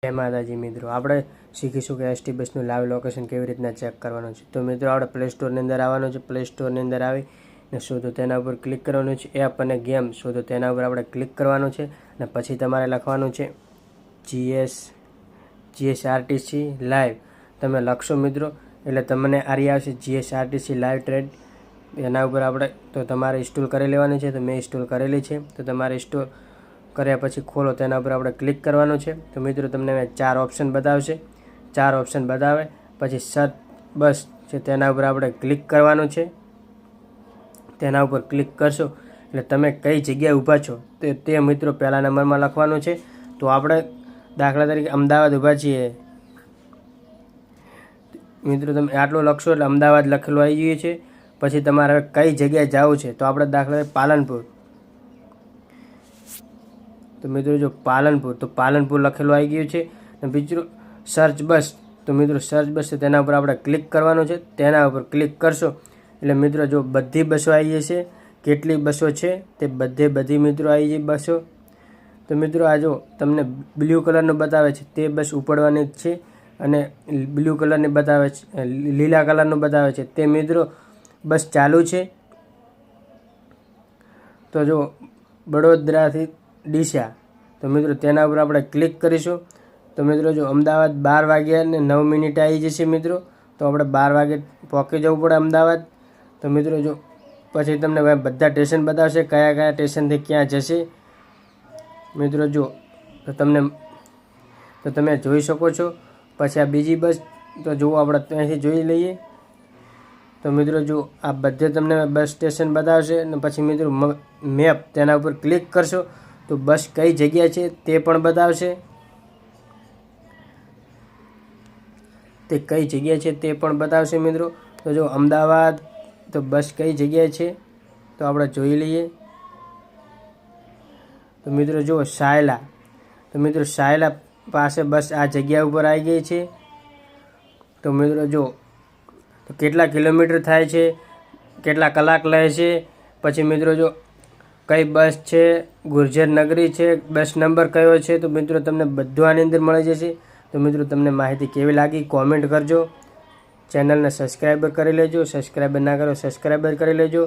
જય માતાજી મિત્રો, આપણે શીખીશું કે એસટી બસનું લાઈવ લોકેશન કેવી રીતના ચેક કરવાનું છે। તો મિત્રો આપણે પ્લે સ્ટોરની અંદર આવવાનું છે। પ્લે સ્ટોરની અંદર આવીને શોધો તેના ઉપર ક્લિક કરવાનું છે। એપ અને ગેમ શોધો તેના ઉપર આપણે ક્લિક કરવાનું છે અને પછી તમારે લખવાનું છે જીએસઆરટીસી લાઈવ। તમે લખશો મિત્રો એટલે તમને આરી આવશે જીએસઆરટીસી લાઈવ ટ્રેન। એના ઉપર આપણે તો તમારે ઇન્સ્ટોલ કરી લેવાની છે। તો મેં ઇન્સ્ટોલ કરેલી છે, તો તમારે ઇન્સ્ટોલ કર્યા પછી ખોલો તેના ઉપર આપણે ક્લિક કરવાનું છે। તો મિત્રો તમને 4 ઓપ્શન બતાવશે। 4 ઓપ્શન બતાવે પછી સર્ચ બસ છે તેના ઉપર આપણે ક્લિક કરવાનું છે। તેના ઉપર ક્લિક કરશો એટલે તમે કઈ જગ્યાએ ઊભા છો તે મિત્રો પહેલા નંબરમાં લખવાનું છે। તો આપણે દાખલા તરીકે અમદાવાદ ઊભા છીએ મિત્રો, તમે આટલું લખશો એટલે અમદાવાદ લખેલું આવી ગયું છે। પછી તમારે કઈ જગ્યાએ જવું છે, તો આપણે દાખલા તરીકે પાલનપુર, તો મિત્રો જો પાલનપુર, તો પાલનપુર લખેલું આવી ગયું છે। અને બીજું સર્ચ બસ, તો મિત્રો સર્ચ બસ છે તેના ઉપર આપણે ક્લિક કરવાનું છે। તેના ઉપર ક્લિક કરશો એટલે મિત્રો જો બધી બસો આવી જશે। કેટલી બસો છે તે બધી મિત્રો આવી જઈ બસો। તો મિત્રો આ જો તમને બ્લુ કલરનું બતાવે છે તે બસ ઉપડવાની જ છે, અને બ્લુ કલરની બતાવે છે, લીલા કલરનું બતાવે છે તે મિત્રો બસ ચાલુ છે। તો જો વડોદરાથી ડીસા, તો મિત્રો તેના ઉપર આપણે ક્લિક કરીશું। તો મિત્રો જો અમદાવાદ 12 વાગ્યા ને 9 મિનિટ આવી જશે મિત્રો, તો આપણે 12 વાગે પહોંચી જવું પડે અમદાવાદ। તો મિત્રો જો પછી તમને બધા સ્ટેશન બતાવશે કયા કયા સ્ટેશનથી ક્યાં જશે મિત્રો જો, તો તમે જોઈ શકો છો। પછી આ બીજી બસ, તો જુઓ આપણે ત્યાંથી જોઈ લઈએ। તો મિત્રો જો આ બધે તમને બસ સ્ટેશન બતાવશે, અને પછી મિત્રો મેપ તેના ઉપર ક્લિક કરશો તો બસ કઈ જગ્યા છે તે પણ બતાવશે। તે કઈ જગ્યા છે તે પણ બતાવશે મિત્રો। તો જો અમદાવાદ, તો બસ કઈ જગ્યાએ છે તો આપણે જોઈ લઈએ। તો મિત્રો જુઓ સાયલા, તો મિત્રો સાયલા પાસે બસ આ જગ્યા ઉપર આવી ગઈ છે। તો મિત્રો જો તો કેટલા કિલોમીટર થાય છે, કેટલા કલાક લે છે, પછી મિત્રો જો કઈ બસ છે, ગુર્જર નગરી છે, બસ નંબર કયો છે, તો મિત્રો તમને બધું આની અંદર મળી જશે। તો મિત્રો તમને માહિતી કેવી લાગી કોમેન્ટ કરજો। ચેનલને સબસ્ક્રાઈબર કરી લેજો, સબસ્ક્રાઈબર ના કરો સબસ્ક્રાઈબર કરી લેજો।